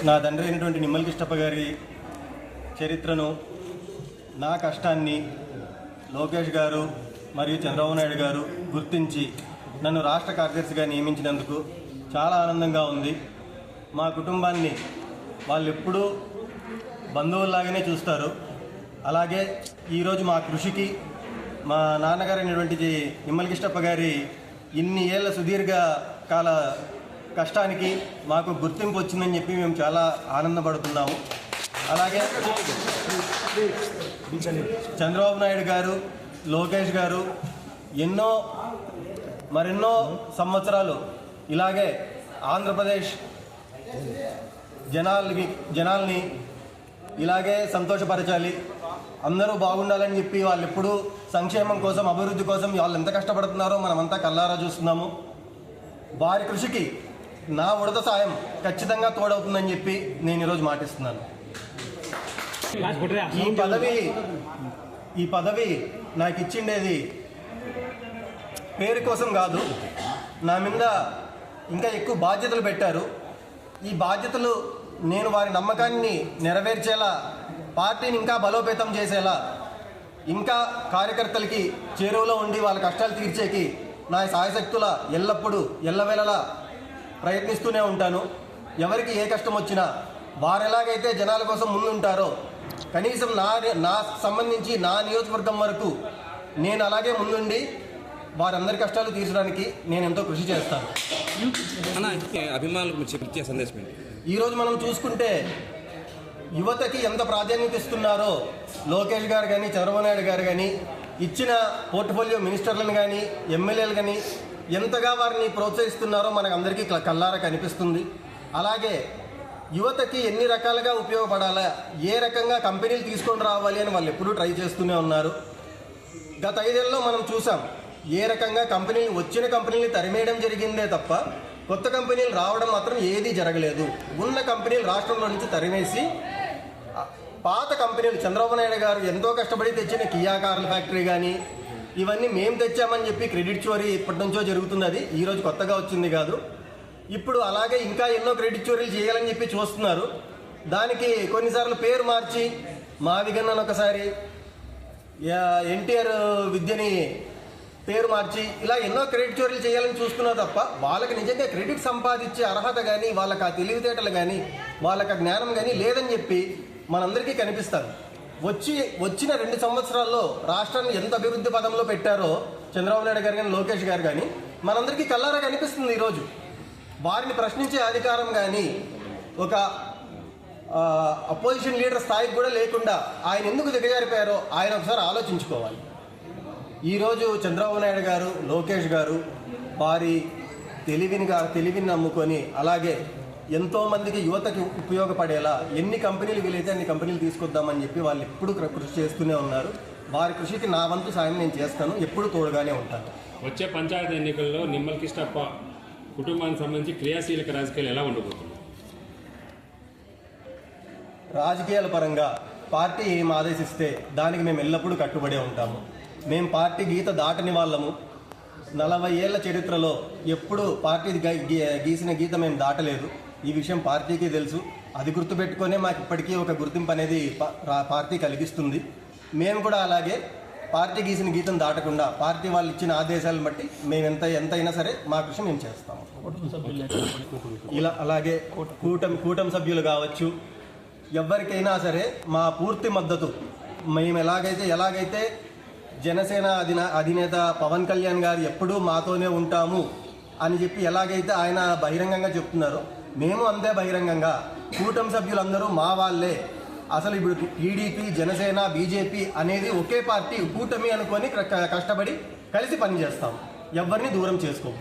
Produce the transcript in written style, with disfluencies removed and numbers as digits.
నా తండ్రి అయినటువంటి నిమ్మల కిష్టప్ప గారి చరిత్రను, నా కష్టాన్ని లోకేష్ గారు మరియు చంద్రబాబు నాయుడు గారు గుర్తించి నన్ను రాష్ట్ర కార్యదర్శిగా నియమించినందుకు చాలా ఆనందంగా ఉంది. మా కుటుంబాన్ని వాళ్ళు ఎప్పుడూ బంధువుల్లాగానే చూస్తారు. అలాగే ఈరోజు మా కృషికి మా నాన్నగారు అయినటువంటి నిమ్మల కిష్టప్ప గారి ఇన్ని ఏళ్ళ సుదీర్ఘ కాల కష్టానికి మాకు గుర్తింపు వచ్చిందని చెప్పి మేము చాలా ఆనందపడుతున్నాము. అలాగే చంద్రబాబు నాయుడు గారు, లోకేష్ గారు మరెన్నో సంవత్సరాలు ఇలాగే ఆంధ్రప్రదేశ్ జనాల్ని ఇలాగే సంతోషపరచాలి, అందరూ బాగుండాలని చెప్పి వాళ్ళు ఎప్పుడూ సంక్షేమం కోసం, అభివృద్ధి కోసం వాళ్ళు ఎంత కష్టపడుతున్నారో మనమంతా కళ్ళారా చూస్తున్నాము. వారి కృషికి నా ఉడత సాయం ఖచ్చితంగా తోడవుతుందని చెప్పి నేను ఈరోజు మాటిస్తున్నాను. ఈ పదవి నాకు ఇచ్చిండేది పేరు కోసం కాదు, నా మీద ఇంకా ఎక్కువ బాధ్యతలు పెట్టారు. ఈ బాధ్యతలు నేను వారి నమ్మకాన్ని నెరవేర్చేలా, పార్టీని ఇంకా బలోపేతం చేసేలా, ఇంకా కార్యకర్తలకి చేరువలో ఉండి వాళ్ళ కష్టాలు తీర్చేకి నా సాయశక్తుల ఎల్లప్పుడూ ఎల్లవేళలా ప్రయత్నిస్తూనే ఉంటాను. ఎవరికి ఏ కష్టం వచ్చినా వారు ఎలాగైతే జనాల కోసం ముందుంటారో కనీసం నా సంబంధించి నా నియోజకవర్గం వరకు నేను అలాగే ముందుండి వారందరి కష్టాలు తీర్చడానికి నేను ఎంతో కృషి చేస్తాను. ఈరోజు మనం చూసుకుంటే యువతకి ఎంత ప్రాధాన్యత ఇస్తున్నారో లోకేష్ గారు కానీ, చంద్రబాబు నాయుడు గారు కానీ, ఇచ్చిన పోర్ట్ఫోలియో మినిస్టర్లను కానీ, ఎమ్మెల్యేలు కానీ ఎంతగా వారిని ప్రోత్సహిస్తున్నారో మనకు అందరికీ కళ్ళారా కనిపిస్తుంది. అలాగే యువతకి ఎన్ని రకాలుగా ఉపయోగపడాలా, ఏ రకంగా కంపెనీలు తీసుకొని రావాలి అని వాళ్ళు ఎప్పుడూ ట్రై చేస్తూనే ఉన్నారు. గత 5 ఏళ్ళలో మనం చూసాం ఏ రకంగా వచ్చిన కంపెనీలు తరిమేయడం జరిగిందే తప్ప కొత్త కంపెనీలు రావడం మాత్రం ఏదీ జరగలేదు. ఉన్న కంపెనీలు రాష్ట్రంలో నుంచి తరిమేసి పాత కంపెనీలు, చంద్రబాబు నాయుడు గారు ఎంతో కష్టపడి తెచ్చిన కియా కార్ల ఫ్యాక్టరీ కానీ ఇవన్నీ మేము తెచ్చామని చెప్పి క్రెడిట్ చోరీ ఇప్పటి నుంచో జరుగుతుంది. అది ఈరోజు కొత్తగా వచ్చింది కాదు. ఇప్పుడు అలాగే ఇంకా ఎన్నో క్రెడిట్ చోరీలు చేయాలని చెప్పి చూస్తున్నారు. దానికి కొన్నిసార్లు పేరు మార్చి మాదిగన్నను ఒకసారి, ఎన్టీఆర్ విద్యని పేరు మార్చి ఇలా ఎన్నో క్రెడిట్ చోరీలు చేయాలని చూస్తున్నారు తప్ప వాళ్ళకి నిజంగా క్రెడిట్ సంపాదించే అర్హత కానీ, వాళ్ళకి ఆ తెలివితేటలు కానీ, వాళ్ళకి ఆ జ్ఞానం కానీ లేదని చెప్పి మనందరికీ కనిపిస్తారు. వచ్చిన 2 సంవత్సరాల్లో రాష్ట్రాన్ని ఎంత అభివృద్ధి పదంలో పెట్టారో చంద్రబాబు నాయుడు గారు కానీ, లోకేష్ గారు కానీ మనందరికీ కళ్ళారా కనిపిస్తుంది. ఈరోజు వారిని ప్రశ్నించే అధికారం కానీ ఒక అపోజిషన్ లీడర్ స్థాయికి కూడా లేకుండా ఆయన ఎందుకు దిగజారిపోయారో ఆయన ఒకసారి ఆలోచించుకోవాలి. ఈరోజు చంద్రబాబు నాయుడు గారు, లోకేష్ గారు వారి తెలివిని నమ్ముకొని అలాగే ఎంతోమందికి యువతకి ఉపయోగపడేలా ఎన్ని కంపెనీలు వీలైతే అన్ని కంపెనీలు తీసుకొద్దామని చెప్పి వాళ్ళు ఎప్పుడు కృషి చేస్తూనే ఉన్నారు. వారి కృషికి నా వంతు సాయం నేను చేస్తాను, ఎప్పుడు తోడుగానే ఉంటాను. వచ్చే పంచాయతీ ఎన్నికల్లో నిమ్మల కిష్టప్ప కుటుంబానికి సంబంధించి క్రియాశీలక రాజకీయాలు ఎలా ఉండబోతుంది? రాజకీయాల పరంగా పార్టీ ఏం ఆదేశిస్తే దానికి మేము ఎల్లప్పుడూ కట్టుబడే ఉంటాము. మేము పార్టీ గీత దాటని వాళ్ళము. 40 ఏళ్ల చరిత్రలో ఎప్పుడు పార్టీ గీసిన గీత మేము దాటలేదు. ఈ విషయం పార్టీకి తెలుసు. అది గుర్తుపెట్టుకునే మాకు ఇప్పటికీ ఒక గుర్తింపు అనేది పార్టీ కలిగిస్తుంది. మేము కూడా అలాగే పార్టీ గీసిన గీతం దాటకుండా పార్టీ వాళ్ళు ఇచ్చిన ఆదేశాలను బట్టి మేము ఎంతైనా సరే మా కృషి మేము చేస్తాము. ఇలా అలాగే కూటమి సభ్యులు కావచ్చు, ఎవరికైనా సరే మా పూర్తి మద్దతు. మేము ఎలాగైతే జనసేన అధినేత పవన్ కళ్యాణ్ గారు ఎప్పుడూ మాతోనే ఉంటాము అని చెప్పి ఎలాగైతే ఆయన బహిరంగంగా చెప్తున్నారో మేము అంతే బహిరంగంగా కూటమి సభ్యులందరూ మా వాళ్ళే. అసలు ఇప్పుడు టీడీపీ, జనసేన, బీజేపీ అనేది ఒకే పార్టీ, కూటమి అనుకొని కష్టపడి కలిసి పనిచేస్తాం. ఎవరిని దూరం చేసుకోము.